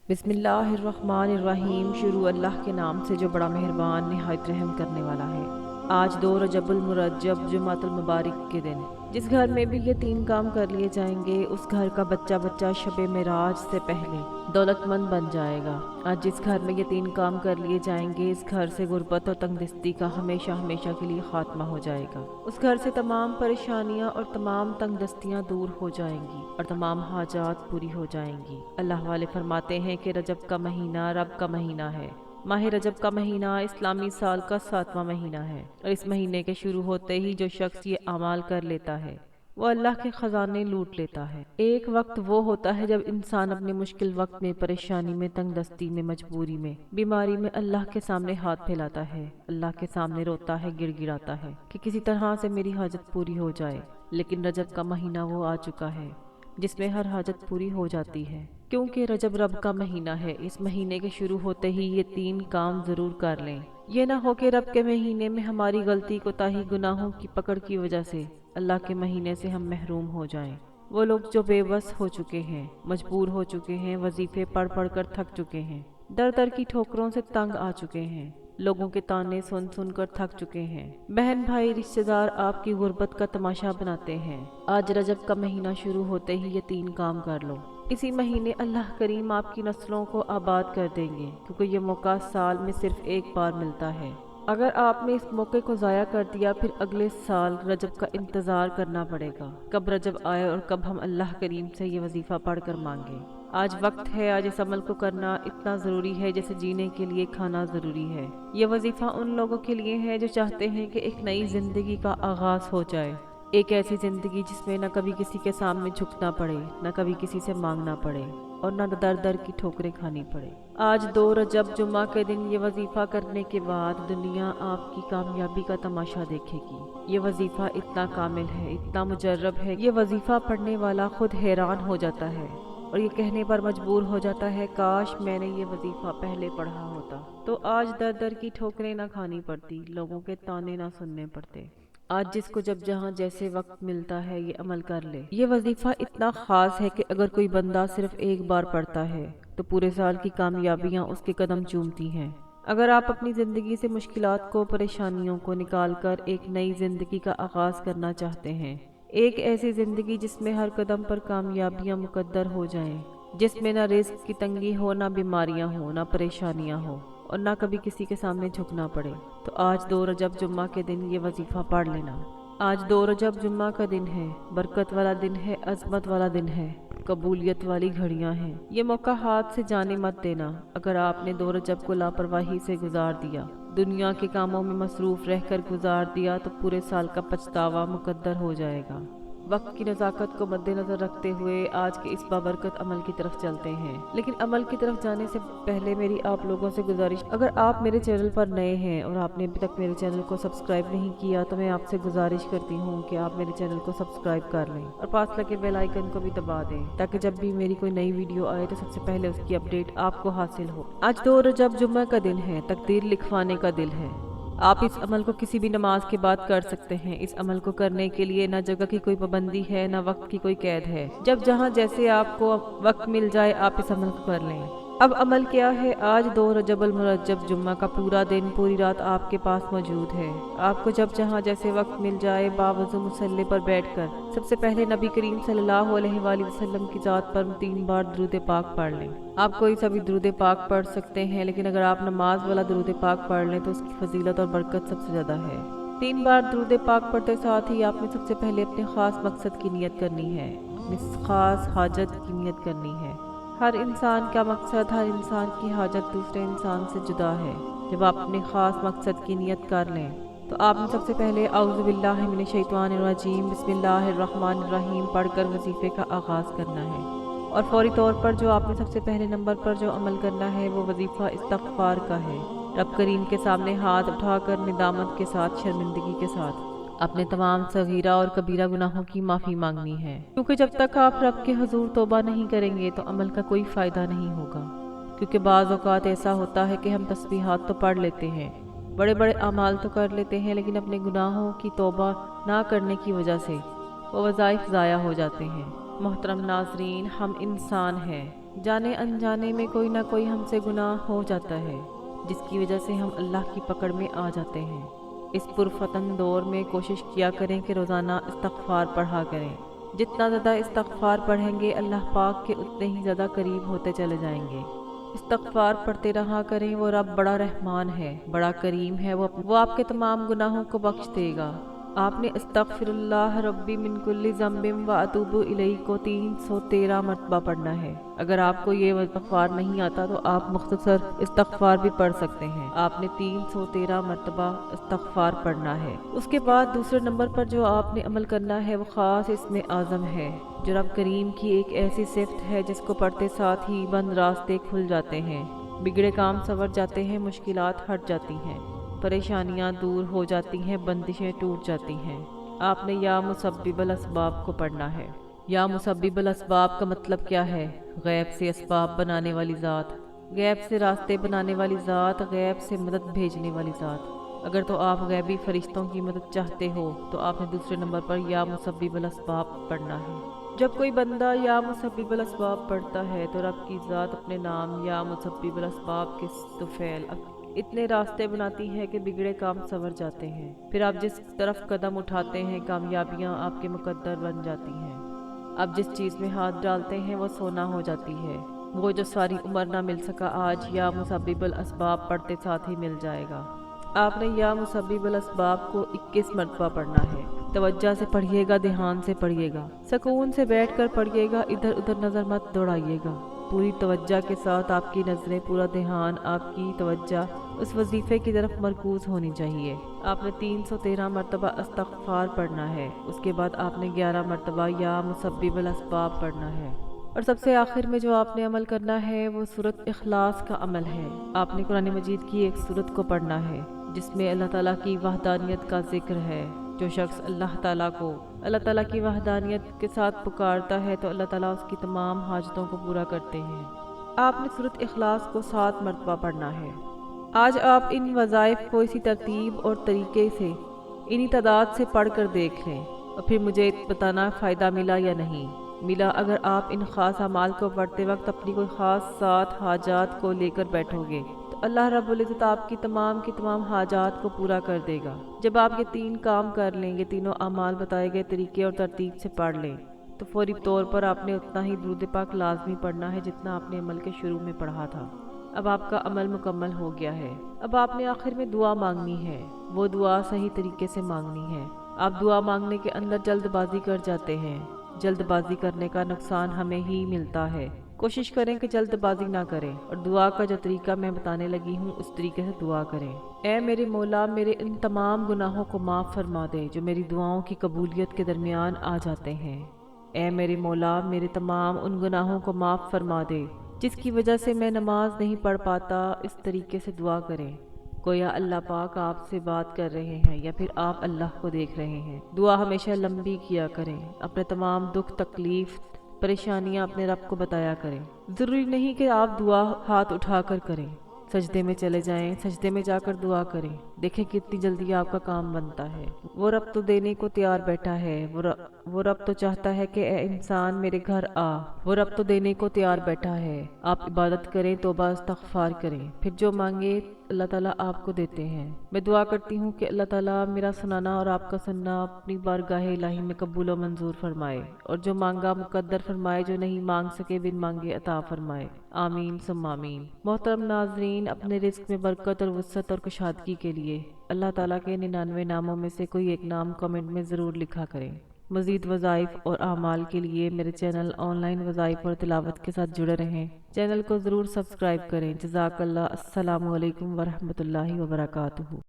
बिस्मिल्लाहिर्रहमानिर्रहीम। शुरू अल्लाह के नाम से जो बड़ा मेहरबान निहायत रहम करने वाला है। आज 2 रजबुल मुरज्जब जुमातुल मुबारक के दिन जिस घर में भी ये 3 काम कर लिए जाएंगे उस घर का बच्चा बच्चा शबे मेराज से पहले दौलतमंद बन जाएगा। आज जिस घर में ये 3 काम कर लिए जाएंगे इस घर से गुर्बत और तंगदस्ती का हमेशा हमेशा के लिए खात्मा हो जाएगा। उस घर से तमाम परेशानियां और तमाम तंगदस्तियां दूर हो जाएंगी और तमाम हाजात पूरी हो जाएंगी। अल्लाह वाले फरमाते हैं कि रजब का महीना रब का महीना है। माह रजब का महीना इस्लामी साल का 7वां महीना है और इस महीने के शुरू होते ही जो शख्स ये अमाल कर लेता है वो अल्लाह के खजाने लूट लेता है। एक वक्त वो होता है जब इंसान अपने मुश्किल वक्त में, परेशानी में, तंगदस्ती में, मजबूरी में, बीमारी में अल्लाह के सामने हाथ फैलाता है, अल्लाह के सामने रोता है, गिड़गिड़ाता है कि किसी तरह से मेरी हाजत पूरी हो जाए। लेकिन रजब का महीना वो आ चुका है जिसमें हर हाजत पूरी हो जाती है, क्योंकि रजब रब का महीना है। इस महीने के शुरू होते ही ये 3 काम जरूर कर लें। ये ना हो कि रब के महीने में हमारी गलती, कोताही, गुनाहों की पकड़ की वजह से अल्लाह के महीने से हम महरूम हो जाएं। वो लोग जो बेबस हो चुके हैं, मजबूर हो चुके हैं, वजीफे पढ़ पढ़ कर थक चुके हैं, दर दर की ठोकरों से तंग आ चुके हैं, लोगों के ताने सुन सुन कर थक चुके हैं, बहन भाई रिश्तेदार आपकी गुर्बत का तमाशा बनाते हैं। आज रजब का महीना शुरू होते ही ये 3 काम कर लो। इसी महीने अल्लाह करीम आपकी नस्लों को आबाद कर देंगे, क्योंकि ये मौका साल में सिर्फ एक बार मिलता है। अगर आपने इस मौके को ज़ाया कर दिया फिर अगले साल रजब का इंतज़ार करना पड़ेगा, कब रजब आए और कब हम अल्लाह करीम से ये वजीफ़ा पढ़ कर मांगे। आज वक्त है, आज इस अमल को करना इतना ज़रूरी है जैसे जीने के लिए खाना ज़रूरी है। ये वजीफ़ा उन लोगों के लिए है जो चाहते हैं कि एक नई ज़िंदगी का आगाज़ हो जाए, एक ऐसी ज़िंदगी जिसमें न कभी किसी के सामने झुकना पड़े, न कभी किसी से मांगना पड़े और न दर दर की ठोकरें खानी पड़े। आज 2 रजब जुम्मा के दिन ये वजीफ़ा करने के बाद दुनिया आपकी कामयाबी का तमाशा देखेगी। ये वजीफ़ा इतना कामिल है, इतना मुजर्रब है, ये वजीफ़ा पढ़ने वाला खुद हैरान हो जाता है और ये कहने पर मजबूर हो जाता है, काश मैंने ये वजीफ़ा पहले पढ़ा होता तो आज दर दर की ठोकरें ना खानी पड़ती, लोगों के ताने ना सुनने पड़ते। आज जिसको जब जहाँ जैसे वक्त मिलता है ये अमल कर ले। ये वजीफ़ा इतना ख़ास है कि अगर कोई बंदा सिर्फ एक बार पढ़ता है तो पूरे साल की कामयाबियाँ उसके कदम चूमती हैं। अगर आप अपनी ज़िंदगी से मुश्किलात को, परेशानियों को निकाल कर एक नई ज़िंदगी का आगाज़ करना चाहते हैं, एक ऐसी ज़िंदगी जिसमें हर कदम पर कामयाबियाँ मुकद्दर हो जाएं, जिसमें ना रिस्क की तंगी हो, ना बीमारियाँ हो, ना परेशानियाँ हो और ना कभी किसी के सामने झुकना पड़े, तो आज 2 रजब जुम्मा के दिन ये वजीफ़ा पढ़ लेना। आज 2 रजब जुम्मा का दिन है, बरकत वाला दिन है, अज़मत वाला दिन है, कबूलियत वाली घड़ियां हैं। ये मौका हाथ से जाने मत देना। अगर आपने 2 रजब को लापरवाही से गुजार दिया, दुनिया के कामों में मसरूफ़ रहकर गुजार दिया, तो पूरे साल का पछतावा मुकद्दर हो जाएगा। वक्त की नज़ाकत को मद्देनज़र रखते हुए आज के इस बाबरकत अमल की तरफ चलते हैं। लेकिन अमल की तरफ जाने से पहले मेरी आप लोगों से गुजारिश, अगर आप मेरे चैनल पर नए हैं और आपने अभी तक मेरे चैनल को सब्सक्राइब नहीं किया तो मैं आपसे गुजारिश करती हूँ कि आप मेरे चैनल को सब्सक्राइब कर लें और पास लगे बेल आइकन को भी दबा दें, ताकि जब भी मेरी कोई नई वीडियो आए तो सबसे पहले उसकी अपडेट आपको हासिल हो। आज 2 रजब जुम्मा का दिन है, तकदीर लिखवाने का दिन है। आप इस अमल को किसी भी नमाज के बाद कर सकते हैं। इस अमल को करने के लिए ना जगह की कोई पाबंदी है, ना वक्त की कोई कैद है। जब जहाँ जैसे आपको वक्त मिल जाए आप इस अमल को कर लें। अब अमल क्या है? आज 2 रजबुल मुरज्जब जुम्मा का पूरा दिन, पूरी रात आपके पास मौजूद है। आपको जब जहाँ जैसे वक्त मिल जाए बावजू मुसल्ले पर बैठकर सबसे पहले नबी करीम सल्लल्लाहु अलैहि वसल्लम की ज़ात पर 3 बार दुरूद पाक पढ़ लें। आप कोई सा भी दुरूद पाक पढ़ सकते हैं, लेकिन अगर आप नमाज वाला दुरूद पाक पढ़ लें तो उसकी फजीलत और बरकत सबसे ज़्यादा है। 3 बार दुरूद पाक पढ़ते साथ ही आपने सबसे पहले अपने ख़ास मकसद की नियत करनी है, अपनी ख़ास हाजत की नियत करनी है। हर इंसान का मकसद, हर इंसान की हाजत दूसरे इंसान से जुदा है। जब आप अपने ख़ास मकसद की नियत कर लें तो आपने सबसे पहले औज़ु बिल्लाहि मिनश शैतानिर रजीम बिस्मिल्लाहिर्रहमानिर्रहीम पढ़कर वजीफ़े का आगाज़ करना है। और फौरी तौर पर जो आपने सबसे पहले नंबर पर जो अमल करना है वो वजीफ़ा इस्तग़फ़ार का है। रब करीम के सामने हाथ उठाकर निदामत के साथ, शर्मिंदगी के साथ अपने तमाम सगीरा और कबीरा गुनाहों की माफ़ी मांगनी है, क्योंकि जब तक आप रब के हुजूर तौबा नहीं करेंगे तो अमल का कोई फ़ायदा नहीं होगा। क्योंकि बाज़ औक़ात ऐसा होता है कि हम तस्बीहात तो पढ़ लेते हैं, बड़े बड़े अमाल तो कर लेते हैं, लेकिन अपने गुनाहों की तौबा ना करने की वजह से वो वज़ाइफ ज़ाया हो जाते हैं। मोहतरम नाज़रीन, हम इंसान हैं, جانے انجانے میں کوئی نہ کوئی ہم سے گناہ ہو جاتا ہے جس کی وجہ سے ہم اللہ کی پکڑ میں آ جاتے ہیں۔ اس پرفتن دور میں کوشش کیا کریں کہ روزانہ استغفار پڑھا کریں۔ جتنا زیادہ استغفار پڑھیں گے اللہ پاک کے اتنے ہی زیادہ قریب ہوتے چلے جائیں گے۔ استغفار پڑھتے رہا کریں، وہ رب بڑا رحمان ہے، بڑا کریم ہے، وہ آپ کے تمام گناہوں کو بخش دے گا۔ آپ نے استغفر اللہ ربی من کل ذنب و اتوب الیہ کو 313 مرتبہ پڑھنا ہے۔ اگر آپ کو یہ استغفار نہیں آتا تو آپ مختصر استغفار بھی پڑھ سکتے ہیں۔ آپ نے 313 مرتبہ استغفار پڑھنا ہے۔ اس کے بعد دوسرے نمبر پر جو آپ نے عمل کرنا ہے وہ خاص اسم اعظم ہے، جو رب کریم کی ایک ایسی صفت ہے جس کو پڑھتے ساتھ ہی بند راستے کھل جاتے ہیں، بگڑے کام سنور جاتے ہیں، مشکلات ہٹ جاتی ہیں، پریشانیاں دور ہو جاتی ہیں، بندشیں ٹوٹ جاتی ہیں۔ آپ نے یا مسبب الاسباب کو پڑھنا ہے۔ یا مسبب الاسباب کا مطلب کیا ہے؟ غیب سے اسباب بنانے والی ذات، غیب سے راستے بنانے والی ذات، غیب سے مدد بھیجنے والی ذات۔ اگر تو آپ غیبی فرشتوں کی مدد چاہتے ہو تو آپ نے دوسرے نمبر پر یا مسبب الاسباب پڑھنا ہے۔ جب کوئی بندہ یا مسبب الاسباب پڑھتا ہے تو رب کی ذات اپنے نام یا مسبب الاسباب کے طفیل اتنے راستے بناتی ہے کہ بگڑے کام سنور جاتے ہیں۔ پھر آپ جس طرف قدم اٹھاتے ہیں کامیابیاں آپ کے مقدر بن جاتی ہیں۔ آپ جس چیز میں ہاتھ ڈالتے ہیں وہ سونا ہو جاتی ہے۔ وہ جو ساری عمر نہ مل سکا آج یا مسبب الاسباب پڑھتے ساتھ ہی مل جائے گا۔ آپ نے یا مسبب الاسباب کو 21 مرتبہ پڑھنا ہے۔ توجہ سے پڑھیے گا، دھیان سے پڑھیے گا، سکون سے بیٹھ کر پڑھیے گا، ادھر ادھر نظر مت دوڑائیے گا۔ پوری توجہ کے ساتھ آپ کی نظریں، پورا دھیان، آپ کی توجہ اس وظیفے کی طرف مرکوز ہونی چاہیے۔ آپ نے 313 مرتبہ استغفار پڑھنا ہے۔ اس کے بعد آپ نے 11 مرتبہ یا مسبب الاسباب پڑھنا ہے۔ اور سب سے آخر میں جو آپ نے عمل کرنا ہے وہ سورۃ اخلاص کا عمل ہے۔ آپ نے قرآن مجید کی ایک سورت کو پڑھنا ہے جس میں اللہ تعالیٰ کی وحدانیت کا ذکر ہے۔ جو شخص اللہ تعالیٰ کی وحدانیت کے ساتھ پکارتا ہے تو اللہ تعالیٰ اس کی تمام حاجتوں کو پورا کرتے ہیں۔ آپ نے سورۃ اخلاص کو 7 مرتبہ پڑھنا ہے۔ آج آپ ان وظائف کو اسی ترتیب اور طریقے سے انہی تعداد سے پڑھ کر دیکھ لیں اور پھر مجھے بتانا فائدہ ملا یا نہیں ملا۔ اگر آپ ان خاص اعمال کو پڑھتے وقت اپنی کوئی خاص 7 حاجات کو لے کر بیٹھو گے تو اللہ رب العزت آپ کی تمام حاجات کو پورا کر دے گا۔ جب آپ یہ 3 کام کر لیں، یہ تینوں اعمال بتائے گئے طریقے اور ترتیب سے پڑھ لیں تو فوری طور پر آپ نے اتنا ہی درود پاک لازمی پڑھنا ہے جتنا آپ نے عمل کے شروع میں پڑھا تھا۔ اب آپ کا عمل مکمل ہو گیا ہے۔ اب آپ نے آخر میں دعا مانگنی ہے۔ وہ دعا صحیح طریقے سے مانگنی ہے۔ آپ دعا مانگنے کے اندر جلد بازی کر جاتے ہیں۔ جلد بازی کرنے کا نقصان ہمیں ہی ملتا ہے۔ کوشش کریں کہ جلد بازی نہ کریں اور دعا کا جو طریقہ میں بتانے لگی ہوں اس طریقے سے دعا کریں۔ اے میرے مولا، میرے ان تمام گناہوں کو معاف فرما دے جو میری دعاؤں کی قبولیت کے درمیان آ جاتے ہیں۔ اے میرے مولا، میرے تمام ان گناہوں کو معاف فرما دے جس کی وجہ سے میں نماز نہیں پڑھ پاتا۔ اس طریقے سے دعا کریں گویا اللہ پاک آپ سے بات کر رہے ہیں یا پھر آپ اللہ کو دیکھ رہے ہیں۔ دعا ہمیشہ لمبی کیا کریں۔ اپنے تمام دکھ، تکلیف، پریشانیاں اپنے رب کو بتایا کریں۔ ضروری نہیں کہ آپ دعا ہاتھ اٹھا کر کریں، سجدے میں چلے جائیں، سجدے میں جا کر دعا کریں، دیکھیں کتنی جلدی آپ کا کام بنتا ہے۔ وہ رب تو دینے کو تیار بیٹھا ہے۔ وہ رب تو چاہتا ہے کہ اے انسان میرے گھر آ۔ وہ رب تو دینے کو تیار بیٹھا ہے۔ آپ عبادت کریں، توبہ استغفار کریں، پھر جو مانگے اللہ تعالیٰ آپ کو دیتے ہیں۔ میں دعا کرتی ہوں کہ اللہ تعالیٰ میرا سنانا اور آپ کا سننا اپنی بارگاہ الہی میں قبول و منظور فرمائے اور جو مانگا مقدر فرمائے، جو نہیں مانگ سکے بن مانگے عطا فرمائے۔ آمین ثم آمین۔ محترم ناظرین، اپنے رزق میں برکت اور وسعت اور کشادگی کے لیے اللہ تعالیٰ کے 99 ناموں میں سے کوئی ایک نام کمنٹ میں ضرور لکھا کریں۔ مزید وظائف اور اعمال کے لیے میرے چینل آن لائن وظائف اور تلاوت کے ساتھ جڑے رہیں۔ چینل کو ضرور سبسکرائب کریں۔ جزاک اللہ۔ السلام علیکم ورحمۃ اللہ وبرکاتہ۔